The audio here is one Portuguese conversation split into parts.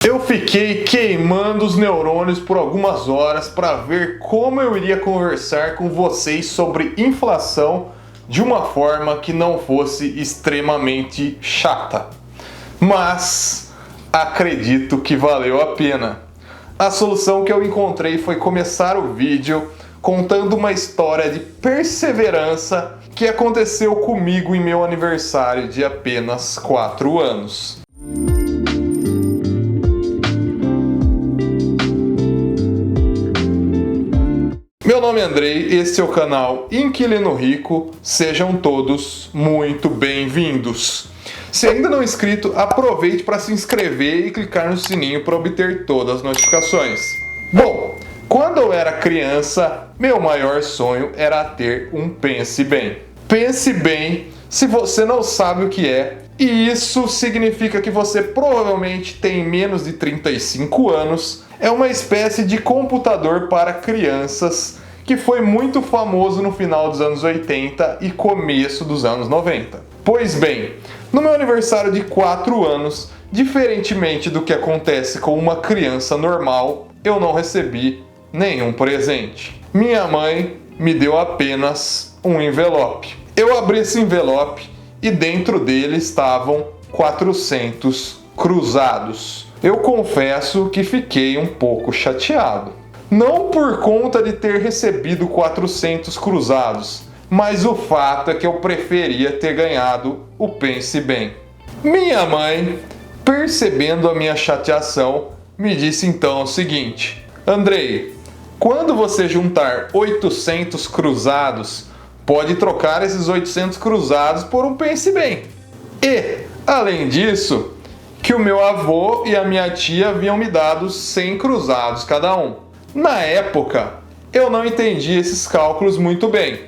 Eu fiquei queimando os neurônios por algumas horas para ver como eu iria conversar com vocês sobre inflação de uma forma que não fosse extremamente chata. Mas acredito que valeu a pena. A solução que eu encontrei foi começar o vídeo contando uma história de perseverança que aconteceu comigo em meu aniversário de apenas 4 anos. Meu nome é Andrei, este é o canal Inquilino Rico, sejam todos muito bem-vindos. Se ainda não é inscrito, aproveite para se inscrever e clicar no sininho para obter todas as notificações. Bom, quando eu era criança, meu maior sonho era ter um Pense Bem. Pense Bem, se você não sabe o que é, e isso significa que você provavelmente tem menos de 35 anos, é uma espécie de computador para crianças que foi muito famoso no final dos anos 80 e começo dos anos 90. Pois bem, no meu aniversário de 4 anos, diferentemente do que acontece com uma criança normal, eu não recebi nenhum presente. Minha mãe me deu apenas um envelope. Eu abri esse envelope e dentro dele estavam 400 cruzados. Eu confesso que fiquei um pouco chateado. Não por conta de ter recebido 400 cruzados, mas o fato é que eu preferia ter ganhado o Pense Bem. Minha mãe, percebendo a minha chateação, me disse então o seguinte: Andrei, quando você juntar 800 cruzados, pode trocar esses 800 cruzados por um Pense Bem. E, além disso, que o meu avô e a minha tia haviam me dado 100 cruzados cada um. Na época, eu não entendi esses cálculos muito bem,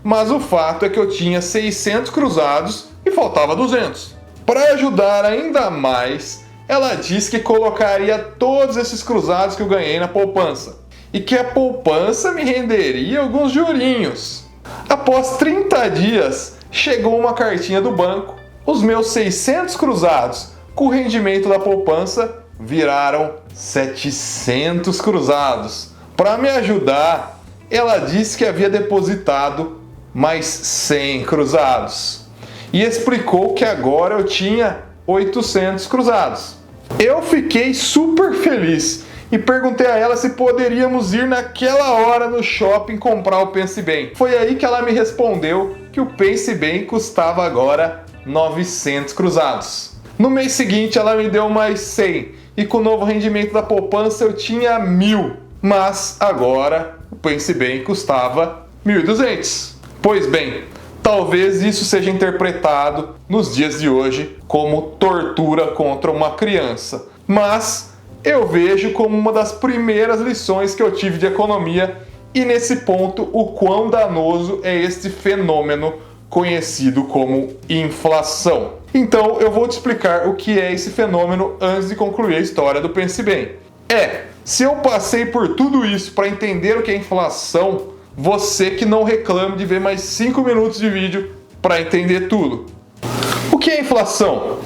mas o fato é que eu tinha 600 cruzados e faltava 200. Para ajudar ainda mais, ela disse que colocaria todos esses cruzados que eu ganhei na poupança e que a poupança me renderia alguns jurinhos. Após 30 dias, chegou uma cartinha do banco. Os meus 600 cruzados com o rendimento da poupança viraram 700 cruzados. Para me ajudar, ela disse que havia depositado mais 100 cruzados e explicou que agora eu tinha 800 cruzados. Eu fiquei super feliz e perguntei a ela se poderíamos ir naquela hora no shopping comprar o Pense Bem. Foi aí que ela me respondeu que o Pense Bem custava agora 900 cruzados. No mês seguinte ela me deu mais 100 e com o novo rendimento da poupança eu tinha 1000, mas agora o Pense Bem custava 1.200. Pois bem, talvez isso seja interpretado nos dias de hoje como tortura contra uma criança, mas eu vejo como uma das primeiras lições que eu tive de economia e nesse ponto o quão danoso é este fenômeno conhecido como inflação. Então eu vou te explicar o que é esse fenômeno antes de concluir a história do Pense Bem. Se eu passei por tudo isso para entender o que é inflação, você que não reclame de ver mais 5 minutos de vídeo para entender tudo. O que é inflação?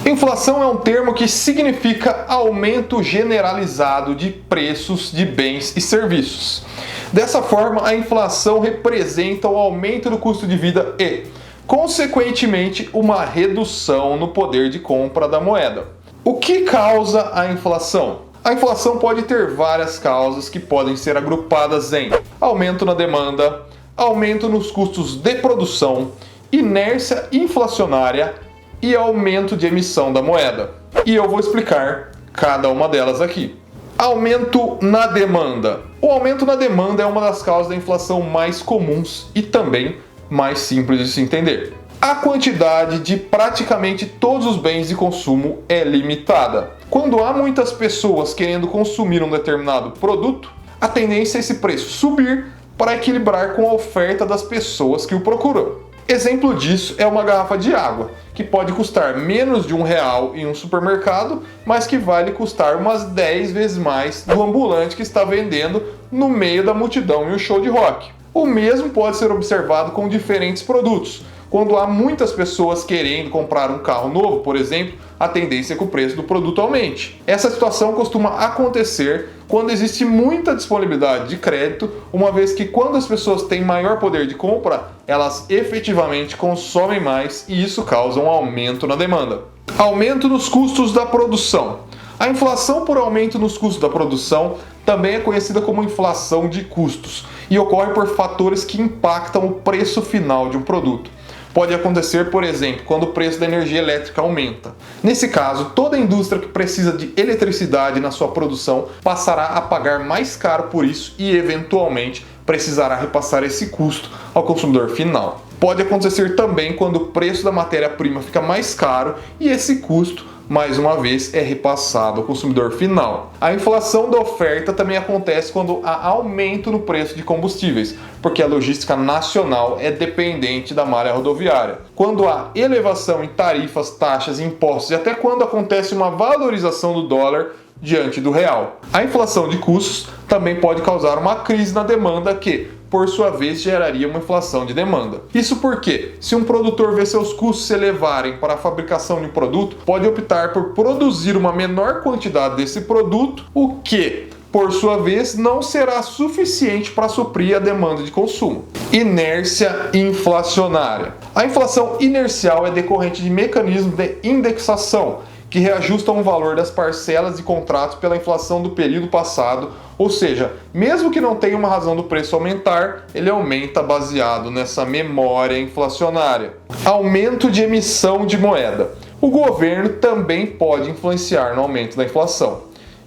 Inflação é um termo que significa aumento generalizado de preços de bens e serviços. Dessa forma, a inflação representa o aumento do custo de vida e, consequentemente, uma redução no poder de compra da moeda. O que causa a inflação? A inflação pode ter várias causas que podem ser agrupadas em aumento na demanda, aumento nos custos de produção, inércia inflacionária e aumento de emissão da moeda. E eu vou explicar cada uma delas aqui. Aumento na demanda. O aumento na demanda é uma das causas da inflação mais comuns e também mais simples de se entender. A quantidade de praticamente todos os bens de consumo é limitada. Quando há muitas pessoas querendo consumir um determinado produto, a tendência é esse preço subir para equilibrar com a oferta das pessoas que o procuram. Exemplo disso é uma garrafa de água, que pode custar menos de R$1 em um supermercado, mas que vai lhe custar umas 10 vezes mais do ambulante que está vendendo no meio da multidão em um show de rock. O mesmo pode ser observado com diferentes produtos. Quando há muitas pessoas querendo comprar um carro novo, por exemplo, a tendência é que o preço do produto aumente. Essa situação costuma acontecer quando existe muita disponibilidade de crédito, uma vez que quando as pessoas têm maior poder de compra, elas efetivamente consomem mais e isso causa um aumento na demanda. Aumento nos custos da produção. A inflação por aumento nos custos da produção também é conhecida como inflação de custos e ocorre por fatores que impactam o preço final de um produto. Pode acontecer, por exemplo, quando o preço da energia elétrica aumenta. Nesse caso, toda indústria que precisa de eletricidade na sua produção passará a pagar mais caro por isso e, eventualmente, precisará repassar esse custo ao consumidor final. Pode acontecer também quando o preço da matéria-prima fica mais caro e esse custo, mais uma vez, é repassado ao consumidor final. A inflação da oferta também acontece quando há aumento no preço de combustíveis, porque a logística nacional é dependente da malha rodoviária. Quando há elevação em tarifas, taxas, impostos e até quando acontece uma valorização do dólar diante do real. A inflação de custos também pode causar uma crise na demanda que, por sua vez, geraria uma inflação de demanda. Isso porque, se um produtor vê seus custos se elevarem para a fabricação de um produto, pode optar por produzir uma menor quantidade desse produto, o que, por sua vez, não será suficiente para suprir a demanda de consumo. Inércia inflacionária. A inflação inercial é decorrente de mecanismos de indexação, que reajustam o valor das parcelas de contratos pela inflação do período passado, ou seja, mesmo que não tenha uma razão do preço aumentar, ele aumenta baseado nessa memória inflacionária. Aumento de emissão de moeda. O governo também pode influenciar no aumento da inflação.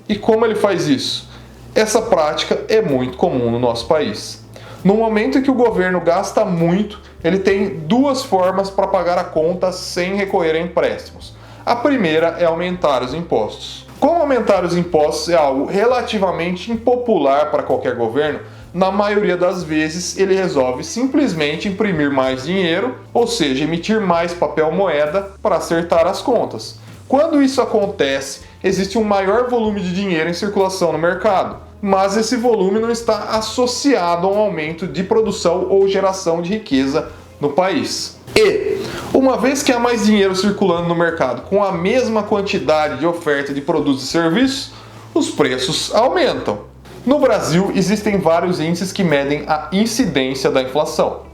E como ele faz isso? Essa prática é muito comum no nosso país. No momento em que o governo gasta muito, ele tem duas formas para pagar a conta sem recorrer a empréstimos. A primeira é aumentar os impostos. Como aumentar os impostos é algo relativamente impopular para qualquer governo, na maioria das vezes ele resolve simplesmente imprimir mais dinheiro, ou seja, emitir mais papel moeda para acertar as contas. Quando isso acontece, existe um maior volume de dinheiro em circulação no mercado, mas esse volume não está associado a um aumento de produção ou geração de riqueza no país. E, uma vez que há mais dinheiro circulando no mercado com a mesma quantidade de oferta de produtos e serviços, os preços aumentam. No Brasil, existem vários índices que medem a incidência da inflação.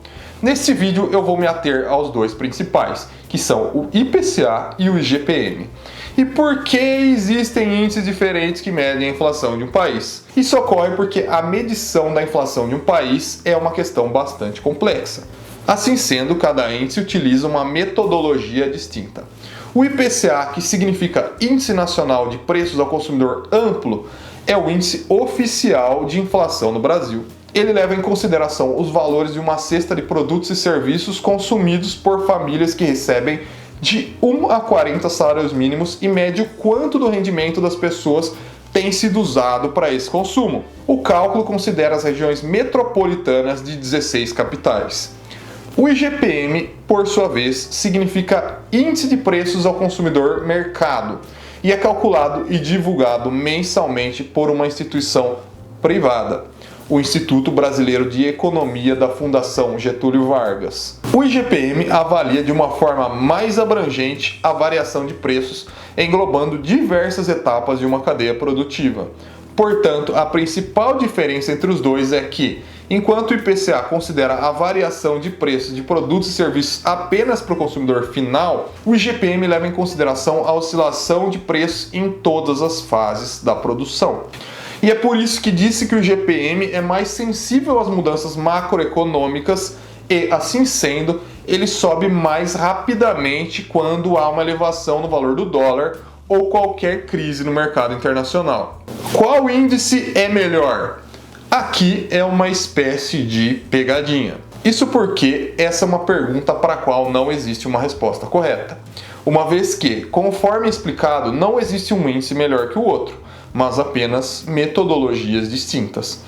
Neste vídeo eu vou me ater aos dois principais, que são o IPCA e o IGPM. E por que existem índices diferentes que medem a inflação de um país? Isso ocorre porque a medição da inflação de um país é uma questão bastante complexa. Assim sendo, cada índice utiliza uma metodologia distinta. O IPCA, que significa Índice Nacional de Preços ao Consumidor Amplo, é o índice oficial de inflação no Brasil. Ele leva em consideração os valores de uma cesta de produtos e serviços consumidos por famílias que recebem de 1 a 40 salários mínimos e mede o quanto do rendimento das pessoas tem sido usado para esse consumo. O cálculo considera as regiões metropolitanas de 16 capitais. O IGPM, por sua vez, significa Índice de Preços ao Consumidor Mercado e é calculado e divulgado mensalmente por uma instituição privada, o Instituto Brasileiro de Economia da Fundação Getúlio Vargas. O IGPM avalia de uma forma mais abrangente a variação de preços, englobando diversas etapas de uma cadeia produtiva. Portanto, a principal diferença entre os dois é que, enquanto o IPCA considera a variação de preços de produtos e serviços apenas para o consumidor final, o IGPM leva em consideração a oscilação de preços em todas as fases da produção. E é por isso que disse que o IGPM é mais sensível às mudanças macroeconômicas e, assim sendo, ele sobe mais rapidamente quando há uma elevação no valor do dólar ou qualquer crise no mercado internacional. Qual índice é melhor? Aqui é uma espécie de pegadinha. Isso porque essa é uma pergunta para a qual não existe uma resposta correta. Uma vez que, conforme explicado, não existe um índice melhor que o outro, mas apenas metodologias distintas.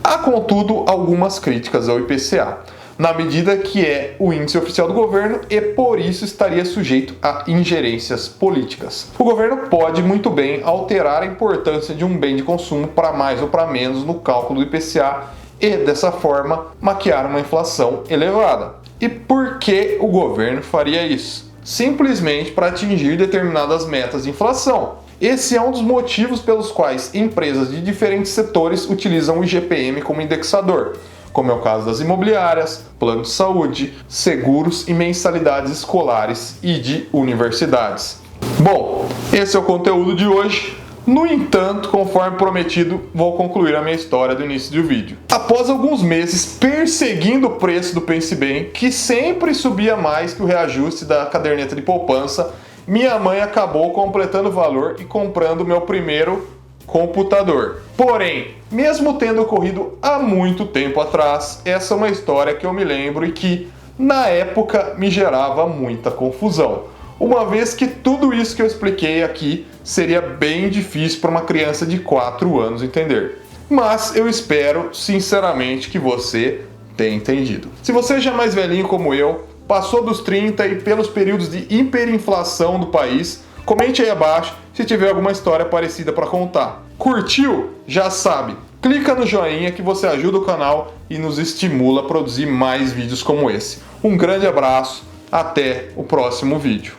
Há, contudo, algumas críticas ao IPCA, na medida que é o índice oficial do governo e por isso estaria sujeito a ingerências políticas. O governo pode muito bem alterar a importância de um bem de consumo para mais ou para menos no cálculo do IPCA e, dessa forma, maquiar uma inflação elevada. E por que o governo faria isso? Simplesmente para atingir determinadas metas de inflação. Esse é um dos motivos pelos quais empresas de diferentes setores utilizam o IGPM como indexador, como é o caso das imobiliárias, plano de saúde, seguros e mensalidades escolares e de universidades. Bom, esse é o conteúdo de hoje. No entanto, conforme prometido, vou concluir a minha história do início do vídeo. Após alguns meses perseguindo o preço do Pense Bem, que sempre subia mais que o reajuste da caderneta de poupança, minha mãe acabou completando o valor e comprando meu primeiro computador. Porém, mesmo tendo ocorrido há muito tempo atrás, essa é uma história que eu me lembro e que, na época, me gerava muita confusão. Uma vez que tudo isso que eu expliquei aqui seria bem difícil para uma criança de 4 anos entender. Mas eu espero, sinceramente, que você tenha entendido. Se você já é mais velhinho como eu, passou dos 30 e pelos períodos de hiperinflação do país, comente aí abaixo se tiver alguma história parecida para contar. Curtiu? Já sabe, clica no joinha que você ajuda o canal e nos estimula a produzir mais vídeos como esse. Um grande abraço, até o próximo vídeo.